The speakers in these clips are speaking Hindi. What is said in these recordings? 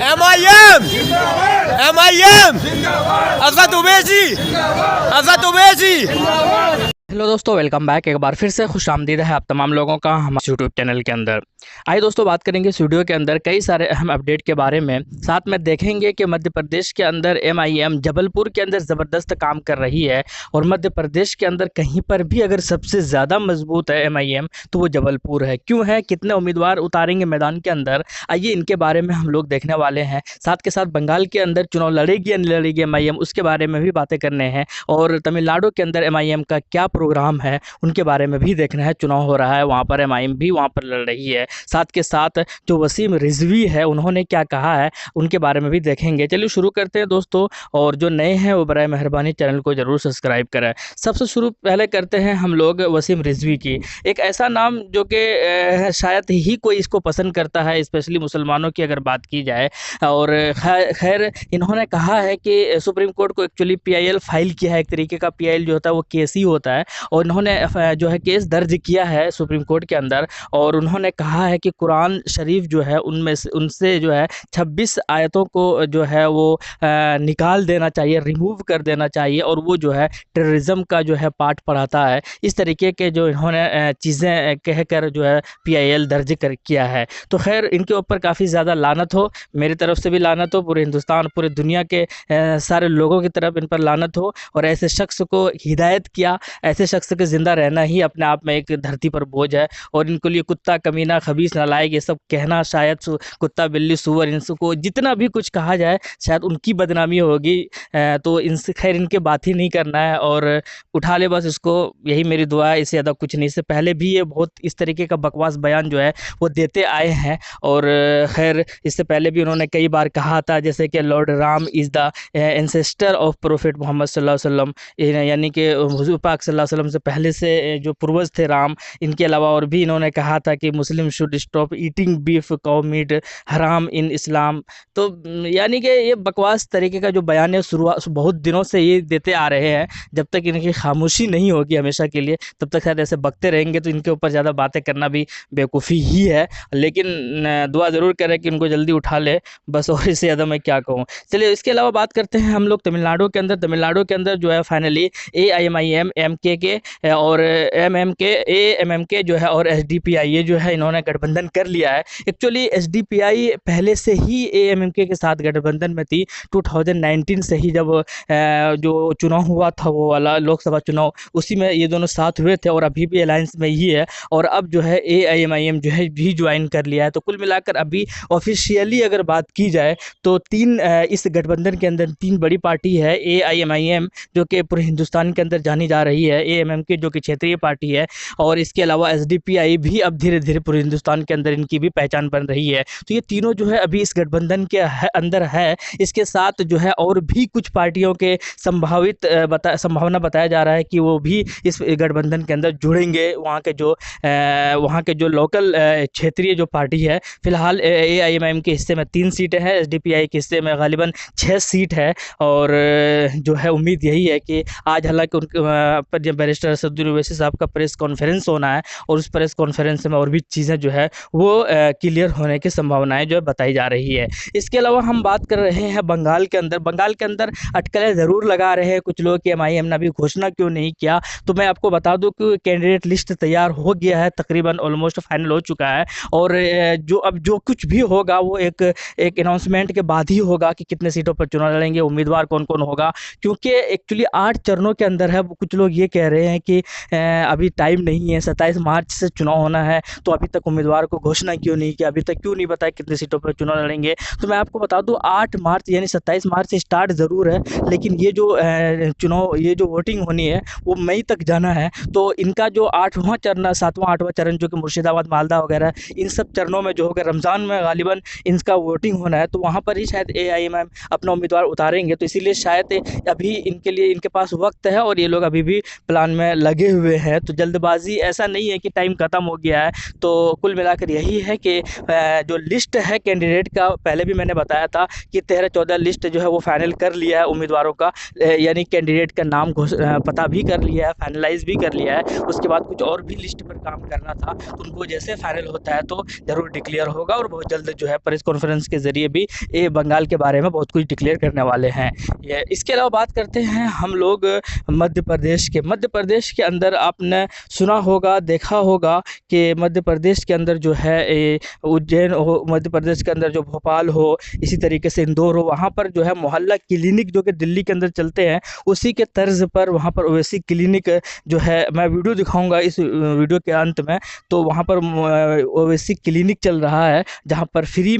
MIM MIM Asad Owaisi Asad Owaisi. Hello दोस्तों, वेलकम बैक। एक बार फिर से खुश आमदीद है आप तमाम लोगों का हमारे यूट्यूब चैनल के अंदर। आइए दोस्तों, बात करेंगे इस वीडियो के अंदर कई सारे अहम अपडेट के बारे में। साथ में देखेंगे कि मध्य प्रदेश के अंदर MIM जबलपुर के अंदर ज़बरदस्त काम कर रही है और मध्य प्रदेश के अंदर कहीं पर भी अगर सबसे ज़्यादा मजबूत है MIM तो वो जबलपुर है। क्यों है, कितने उम्मीदवार उतारेंगे मैदान के अंदर, आइए इनके बारे में हम लोग देखने वाले हैं। साथ के साथ बंगाल के अंदर चुनाव लड़ेगी या नहीं लड़ेगी MIM, उसके बारे में भी बातें करने हैं। और तमिलनाडु के अंदर MIM का क्या प्रोग्राम है उनके बारे में भी देखना है। चुनाव हो रहा है वहाँ पर, MIM भी वहाँ पर लड़ रही है। साथ के साथ जो वसीम रिजवी है उन्होंने क्या कहा है उनके बारे में भी देखेंगे। चलिए शुरू करते हैं दोस्तों, और जो नए हैं वो बराए मेहरबानी चैनल को ज़रूर सब्सक्राइब करें। सबसे शुरू पहले करते हैं हम लोग वसीम रिजवी की। एक ऐसा नाम जो कि शायद ही कोई इसको पसंद करता है, स्पेशली मुसलमानों की अगर बात की जाए। और खैर इन्होंने कहा है कि सुप्रीम कोर्ट को एक्चुअली PIL फाइल किया है। एक तरीके का PIL जो होता है वो केस ही होता है, और इन्होंने जो है केस दर्ज किया है सुप्रीम कोर्ट के अंदर। और उन्होंने कहा है कि कुरान शरीफ जो है उनमें से उनसे जो है 26 आयतों को जो है वो निकाल देना चाहिए, रिमूव कर देना चाहिए, और वो जो है टेररिज्म का जो है पाठ पढ़ाता है। इस तरीके के जो इन्होंने चीज़ें कहकर जो है PIL दर्ज कर किया है। तो खैर इनके ऊपर काफ़ी ज़्यादा लानत हो, मेरी तरफ से भी लानत हो, पूरे हिंदुस्तान पूरे दुनिया के सारे लोगों की तरफ इन पर लानत हो। और ऐसे शख्स को हिदायत किया, ऐसे शख्स के ज़िंदा रहना ही अपने आप में एक धरती पर बोझ है। और इनको लिए कुत्ता, कमीना, खबीस, नालायक ये सब कहना, शायद कुत्ता, बिल्ली, सूअर, इनको जितना भी कुछ कहा जाए शायद उनकी बदनामी होगी। तो इनसे खैर इनके बात ही नहीं करना है और उठा ले बस इसको, यही मेरी दुआ है, इससे ज़्यादा कुछ नहीं। इससे पहले भी ये बहुत इस तरीके का बकवास बयान जो है वो देते आए हैं। और खैर इससे पहले भी उन्होंने कई बार कहा था, जैसे कि Lord Ram is the ancestor of Prophet Mohammad सल्लल्लाहु अलैहि वसल्लम, यानी कि हुज़ूर पाक सल्लल्लाहु अलैहि वसल्लम से पहले से जो पूर्वज थे राम। इनके अलावा और भी इन्होंने कहा था कि Muslim should stop eating beef, cow meat हराम इन इस्लाम। तो यानी कि ये बकवास तरीके का जो बयान है शुरुआत बहुत दिनों से ये देते आ रहे हैं। जब तक इनकी खामोशी नहीं होगी हमेशा के लिए, तब तक शायद ऐसे बकते रहेंगे। तो इनके ऊपर ज़्यादा बातें करना भी बेवकूफ़ी ही है। लेकिन दुआ ज़रूर करें कि इनको जल्दी उठा ले बस, और इससे ज़्यादा मैं क्या कहूँ। चलिए इसके अलावा बात करते हैं हम लोग तमिलनाडु के अंदर। तमिलनाडु के अंदर जो है फाइनली AIMIM, MK के और AMMK जो है और SDPI ये जो है इन्होंने गठबंधन कर लिया है। एक्चुअली SDPI पहले से ही AMMK के साथ गठबंधन में थी। 2019 से ही जब जो चुनाव हुआ था वो वाला लोकसभा चुनाव, उसी में ये दोनों साथ हुए थे और अभी भी अलायंस में ही है। और अब जो है AIMIM जो है भी ज्वाइन कर लिया है। तो कुल मिलाकर अभी ऑफिशियली अगर बात की जाए तो इस गठबंधन के अंदर 3 बड़ी पार्टी है। AIMIM जो कि पूरे हिंदुस्तान के अंदर जानी जा रही है, AMMK जो कि क्षेत्रीय पार्टी है, और इसके अलावा SDPI भी अब धीरे धीरे पूरे हिंदुस्तान के अंदर इनकी भी पहचान बन रही है। तो ये तीनों जो है अभी इस गठबंधन के अंदर है। इसके साथ जो है और भी कुछ पार्टियों के संभावना बताया जा रहा है कि वो भी इस गठबंधन के अंदर जुड़ेंगे। वहाँ के जो लोकल क्षेत्रीय जो पार्टी है, फिलहाल AIMIM के हिस्से में 3 सीटें हैं, SDPI के हिस्से में गालिबन 6 सीट है। और जो है उम्मीद यही है कि आज हालांकि उनके जब बैरिस्टर असदुद्दीन ओवैसी साहब का प्रेस कॉन्फ्रेंस होना है, और उस प्रेस कॉन्फ्रेंस में और भी चीज़ें जो है वो क्लियर होने की संभावनाएं जो है बताई जा रही है। इसके अलावा हम बात कर रहे हैं बंगाल के अंदर। बंगाल के अंदर अटकलें ज़रूर लगा रहे हैं कुछ लोग कि MIM ने अभी घोषणा क्यों नहीं किया। तो मैं आपको बता दूं कि कैंडिडेट लिस्ट तैयार हो गया है, तकरीबन ऑलमोस्ट फाइनल हो चुका है। और जो कुछ भी होगा वो एक अनाउंसमेंट के बाद ही होगा कि कितने सीटों पर चुनाव लड़ेंगे, उम्मीदवार कौन कौन होगा। क्योंकि एक्चुअली 8 चरणों के अंदर है। कुछ लोग ये कह रहे हैं कि अभी टाइम नहीं है, 27 मार्च से चुनाव होना है, तो अभी तक उम्मीदवार को घोषणा क्यों नहीं किया, अभी तक क्यों नहीं बताया कितने सीटों पर चुनाव लड़ेंगे। तो मैं आपको बता दूं 8 मार्च यानी 27 मार्च से स्टार्ट ज़रूर है, लेकिन ये जो चुनाव, ये जो वोटिंग होनी है वो मई तक जाना है। तो इनका जो 8वां चरण, 7वां 8वां चरण जो कि मुर्शिदाबाद, मालदा वगैरह, इन सब चरणों में जो होगा रमज़ान में गालिबन इनका वोटिंग होना है। तो वहाँ पर ही शायद AIMIM अपना उम्मीदवार उतारेंगे। तो इसीलिए शायद अभी इनके लिए इनके पास वक्त है और ये लोग अभी भी प्लान में लगे हुए हैं। तो जल्दबाजी ऐसा नहीं है कि टाइम ख़त्म हो गया है। तो कुल मिलाकर यही है कि जो लिस्ट है कैंडिडेट का, पहले भी मैंने बताया था कि 13-14 लिस्ट जो है वो फाइनल कर लिया है उम्मीदवारों का, यानी कैंडिडेट का नाम पता भी कर लिया है, फाइनलाइज भी कर लिया है। उसके बाद कुछ और भी लिस्ट पर काम करना था, उनको जैसे फाइनल होता है तो ज़रूर डिक्लेयर होगा और बहुत जल्द जो है प्रेस कॉन्फ्रेंस के ज़रिए भी ये बंगाल के बारे में बहुत कुछ डिक्लेयर करने वाले हैं। इसके अलावा बात करते हैं हम लोग मध्य प्रदेश के अंदर आपने सुना होगा, देखा होगा कि मध्य प्रदेश के अंदर जो है उज्जैन हो, मध्य प्रदेश के अंदर जो भोपाल हो, इसी तरीके से इंदौर हो, वहाँ पर जो है मोहल्ला क्लिनिक जो कि दिल्ली के अंदर चलते हैं, उसी के तर्ज पर वहाँ पर ओवैसी क्लिनिक जो है, मैं वीडियो दिखाऊंगा इस वीडियो के अंत में। तो वहाँ पर ओवैसी क्लिनिक चल रहा है जहाँ पर फ्री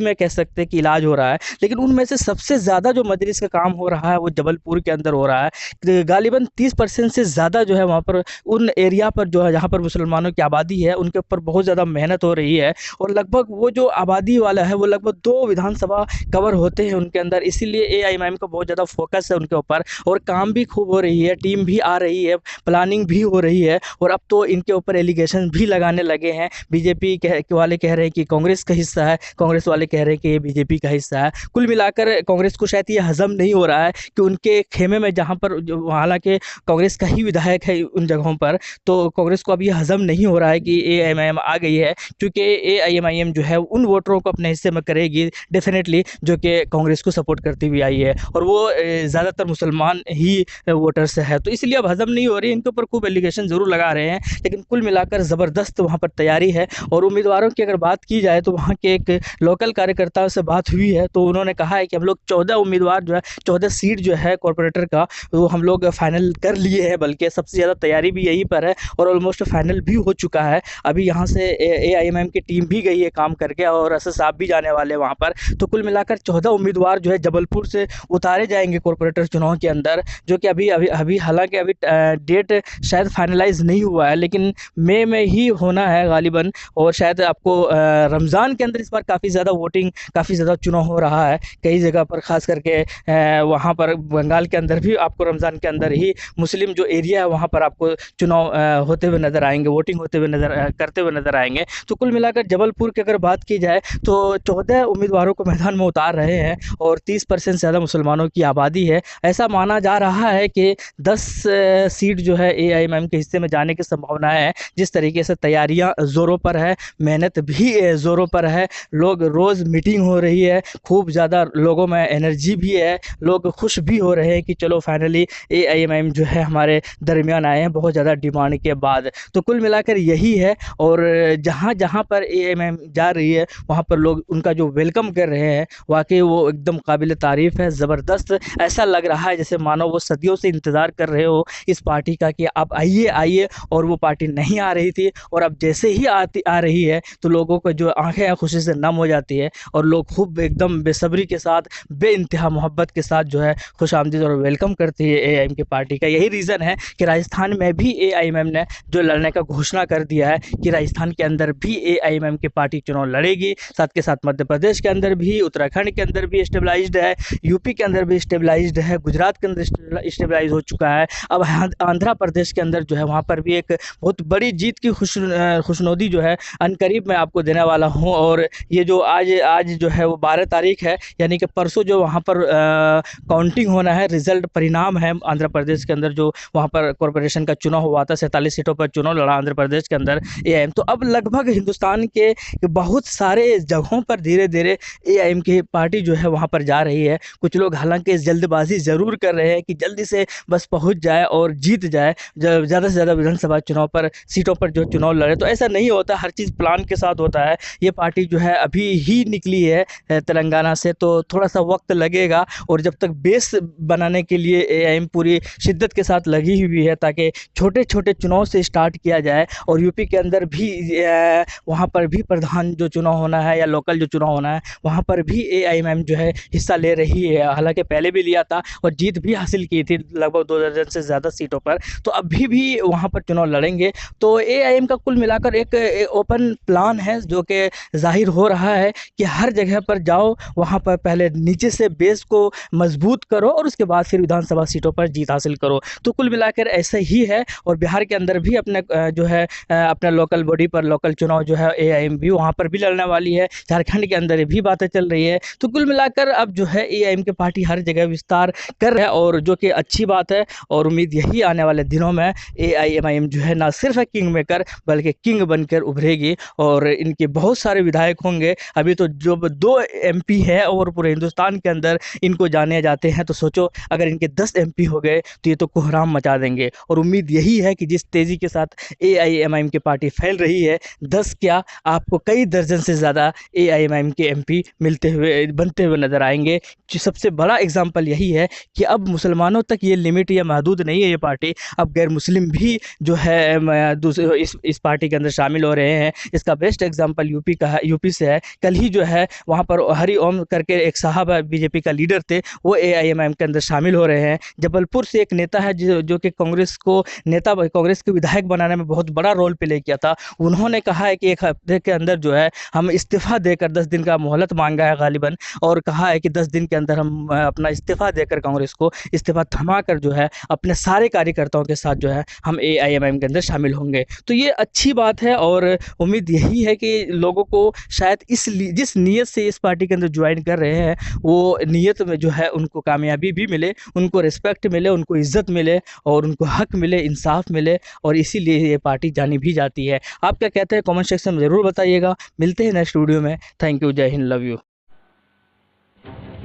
में कह सकते हैं कि इलाज हो रहा है। लेकिन उनमें से सबसे ज़्यादा जो मजलिस का काम हो रहा है वो जबलपुर के अंदर हो रहा है। गालिबन 30% से ज़्यादा जो है वहाँ पर उन एरिया पर जो है जहाँ पर मुसलमानों की आबादी है उनके ऊपर बहुत ज़्यादा मेहनत हो रही है। और लगभग वो जो आबादी वाला है वो लगभग 2 विधानसभा कवर होते हैं उनके अंदर, इसीलिए एआईएमआईएम का बहुत ज़्यादा फोकस है उनके ऊपर और काम भी खूब हो रही है, टीम भी आ रही है, प्लानिंग भी हो रही है। और अब तो इनके ऊपर एलिगेशन भी लगाने लगे हैं। बीजेपी वाले कह रहे हैं कि कांग्रेस का हिस्सा है, कांग्रेस वाले कह रहे हैं कि ये बीजेपी का हिस्सा है। कुल मिलाकर कांग्रेस को शायद ये हजम नहीं हो रहा है कि उनके खेमे में जहाँ पर हालांकि कांग्रेस का ही विधायक है उन जगहों पर, तो कांग्रेस को अब ये हजम नहीं हो रहा है कि एआईएमआईएम आ गई है, क्योंकि एआईएमआईएम जो है उन वोटरों को अपने हिस्से में करेगी डेफिनेटली जो कि कांग्रेस को सपोर्ट करती हुई आई है और वो ज़्यादातर मुसलमान ही वोटर्स है। तो इसलिए अब हजम नहीं हो रही, इनके ऊपर खूब एलिगेशन ज़रूर लगा रहे हैं, लेकिन कुल मिलाकर ज़बरदस्त वहाँ पर तैयारी है। और उम्मीदवारों की अगर बात की जाए तो वहाँ के एक लोकल कार्यकर्ताओं से बात हुई है तो उन्होंने कहा है कि हम लोग 14 उम्मीदवार जो है 14 सीट जो है कॉरपोरेटर का वो हम लोग फाइनल कर लिए हैं, बल्कि सबसे ज़्यादा तैयारी भी यहीं पर है और ऑलमोस्ट फाइनल भी हो चुका है। अभी यहाँ से एआईएमआईएम की टीम भी गई है काम करके और असद साहब भी जाने वाले हैं वहाँ पर। तो कुल मिलाकर 14 उम्मीदवार जो है जबलपुर से उतारे जाएंगे कॉरपोरेटर चुनाव के अंदर, जो कि अभी हालांकि अभी डेट शायद फाइनलाइज नहीं हुआ है, लेकिन मई में ही होना है गालिबन। और शायद आपको रमज़ान के अंदर इस बार काफ़ी ज़्यादा वोटिंग, काफ़ी ज़्यादा चुनाव हो रहा है कई जगह पर, ख़ास करके वहाँ पर बंगाल के अंदर भी आपको रमज़ान के अंदर ही मुस्लिम जो एरिया है वहाँ पर आपको चुनाव होते हुए नज़र आएंगे, वोटिंग होते हुए करते हुए नज़र आएंगे। तो कुल मिलाकर जबलपुर की अगर बात की जाए तो 14 उम्मीदवारों को मैदान में उतार रहे हैं और 30% से ज़्यादा मुसलमानों की आबादी है। ऐसा माना जा रहा है कि 10 सीट जो है एआईएमआईएम के हिस्से में जाने की संभावनाएं है। जिस तरीके से तैयारियां ज़ोरों पर है, मेहनत भी ज़ोरों पर है, लोग रोज़ मीटिंग हो रही है, खूब ज़्यादा लोगों में एनर्जी भी है, लोग खुश भी हो रहे हैं कि चलो फाइनली एआईएमआईएम जो है हमारे दरमियान आए हैं बहुत ज़्यादा डिमांड के बाद। तो कुल मिलाकर यही है। और जहाँ जहाँ पर एआईएमआईएम जा रही है वहाँ पर लोग उनका जो वेलकम कर रहे हैं वाकई वो एकदम काबिल तारीफ़ है, ज़बरदस्त। ऐसा लग रहा है जैसे मानो वो सदियों से इंतज़ार कर रहे हो इस पार्टी का कि आप आइए आइए, और वो पार्टी नहीं आ रही थी और अब जैसे ही आ रही है तो लोगों को जो आंखें खुशी से नम हो जाती है और लोग खूब एकदम बेसब्री के साथ, बेइंतहा मोहब्बत के साथ जो है खुशामदीद और वेलकम करती है एआईएम की पार्टी का। यही रीज़न है कि राजस्थान में भी एआईएमआईएम ने जो लड़ने का घोषणा कर दिया है कि राजस्थान के अंदर भी एआईएमआईएम की पार्टी चुनाव लड़ेगी, साथ के साथ मध्य प्रदेश के अंदर भी, उत्तराखंड के अंदर भी स्टेबलाइज्ड है, यूपी के अंदर भी स्टेबलाइज्ड है, गुजरात के अंदर स्टेबलाइज हो चुका है। अब आंध्र प्रदेश के अंदर जो है वहाँ पर भी एक बहुत बड़ी जीत की खुशनुदी जो है अनकरीब मैं आपको देने वाला हूँ। और ये जो आज जो है वो 12 तारीख है, यानी कि परसों जो वहाँ पर काउंटिंग होना है, रिजल्ट परिणाम है आंध्र प्रदेश के अंदर जो वहाँ पर कॉरपोरेशन का चुनाव हुआ था, 47 सीटों पर चुनाव लड़ा आंध्र प्रदेश के अंदर एआईएम। तो अब लगभग हिंदुस्तान के बहुत सारे जगहों पर धीरे धीरे एआईएम की पार्टी जो है वहाँ पर जा रही है। कुछ लोग हालांकि जल्दबाजी ज़रूर कर रहे हैं कि जल्दी से बस पहुँच जाए और जीत जाए, ज़्यादा से ज़्यादा विधानसभा चुनाव पर सीटों पर जो चुनाव लड़े। तो ऐसा नहीं होता, हर चीज़ प्लान के साथ होता है। ये पार्टी जो है अभी ही निकली है तेलंगाना से, तो थोड़ा सा वक्त लगेगा और जब तक बेस बनाने के लिए एआईएम पूरी शिद्दत के साथ लगी हुई है ताकि छोटे छोटे चुनाव से स्टार्ट किया जाए। और यूपी के अंदर भी वहाँ पर भी प्रधान जो चुनाव होना है या लोकल जो चुनाव होना है वहाँ पर भी एआईएमआईएम जो है हिस्सा ले रही है, हालांकि पहले भी लिया था और जीत भी हासिल की थी लगभग 2 दर्जन से ज़्यादा सीटों पर। तो अभी भी वहाँ पर चुनाव लड़ेंगे। तो एआईएम का कुल मिलाकर एक ओपन प्लान है जो कि जाहिर हो रहा है कि हर जगह पर जाओ, वहाँ पर पहले नीचे से बेस को मजबूत करो और उसके बाद फिर विधानसभा सीटों पर जीत हासिल करो। तो कुल कुल मिलाकर ऐसा ही है। और बिहार के अंदर भी अपने जो है अपने लोकल बॉडी पर लोकल चुनाव जो है एआईएम वहाँ पर भी लड़ने वाली है। झारखंड के अंदर भी बातें चल रही है। तो कुल मिलाकर अब जो है एआईएम की पार्टी हर जगह विस्तार कर रहा है, और जो कि अच्छी बात है। और उम्मीद यही आने वाले दिनों में एआईएमआईएम जो है ना सिर्फ किंग मेकर बल्कि किंग बनकर उभरेगी, और इनके बहुत सारे विधायक होंगे। अभी तो जो 2 एमपी है और पूरे हिंदुस्तान के अंदर इनको जाने जाते हैं, तो सोचो अगर इनके 10 एमपी हो गए तो ये तो कोहराम मचा देंगे। और उम्मीद यही है कि जिस तेज़ी के साथ एआईएमआईएम की पार्टी फैल रही है, 10 क्या आपको कई दर्जन से ज़्यादा एआईएमआईएम के एमपी बनते हुए नजर आएंगे। जो सबसे बड़ा एग्जाम्पल यही है कि अब मुसलमानों तक ये लिमिट या महदूद नहीं है ये पार्टी, अब गैर मुस्लिम भी जो है इस पार्टी के अंदर शामिल हो रहे हैं। इसका बेस्ट एग्जांपल यूपी से है। कल ही जो है वहाँ पर हरि ओम करके एक साहब बीजेपी का लीडर थे, वो एआईएमआईएम के अंदर शामिल हो रहे हैं। जबलपुर से एक नेता है जो कि कांग्रेस के विधायक बनाने में बहुत बड़ा रोल प्ले किया था। उन्होंने कहा है कि एक हफ्ते के अंदर जो है हम इस्तीफा देकर 10 दिन का मोहलत मांगा है गालिबन, और कहा है कि 10 दिन के अंदर हम अपना इस्तीफा देकर कांग्रेस को इस्तीफा थमा कर जो है अपने सारे कार्यकर्ताओं के साथ जो है हम एआईएमआईएम के अंदर शामिल होंगे। तो ये अच्छी बात है, और उम्मीद यही है कि लोगों को शायद जिस नीयत से इस पार्टी के अंदर ज्वाइन कर रहे हैं, वो नीयत में जो है उनको कामयाबी भी मिले, उनको रिस्पेक्ट मिले, उनको इज्जत मिले, और उनको हक मिले, इंसाफ मिले, और इसीलिए ये पार्टी जानी भी जाती है। आप क्या कहते हैं कमेंट सेक्शन में ज़रूर बताइएगा। मिलते हैं नेक्स्ट वीडियो में। थैंक यू, जय हिंद, लव यू।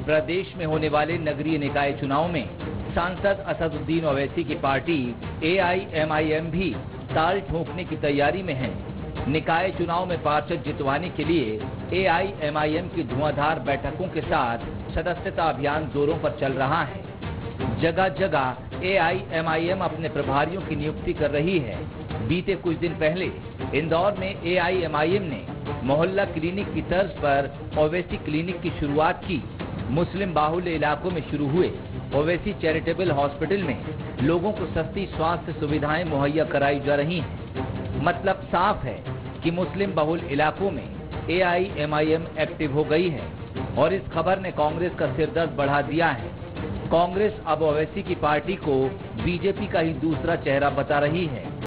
प्रदेश में होने वाले नगरीय निकाय चुनाव में सांसद असदुद्दीन ओवैसी की पार्टी एआईएमआईएम भी ताल ठोकने की तैयारी में है। निकाय चुनाव में पार्षद जितवाने के लिए एआईएमआईएम की धुआंधार बैठकों के साथ सदस्यता अभियान जोरों पर चल रहा है। जगह जगह एआईएमआईएम अपने प्रभारियों की नियुक्ति कर रही है। बीते कुछ दिन पहले इंदौर में एआईएमआईएम ने मोहल्ला क्लिनिक की तर्ज पर ओवैसी क्लिनिक की शुरुआत की। मुस्लिम बाहुल्य इलाकों में शुरू हुए ओवैसी चैरिटेबल हॉस्पिटल में लोगों को सस्ती स्वास्थ्य सुविधाएं मुहैया कराई जा रही हैं। मतलब साफ है कि मुस्लिम बहुल इलाकों में एआईएमआईएम एक्टिव हो गई है, और इस खबर ने कांग्रेस का सिरदर्द बढ़ा दिया है। कांग्रेस अब ओवैसी की पार्टी को बीजेपी का ही दूसरा चेहरा बता रही है।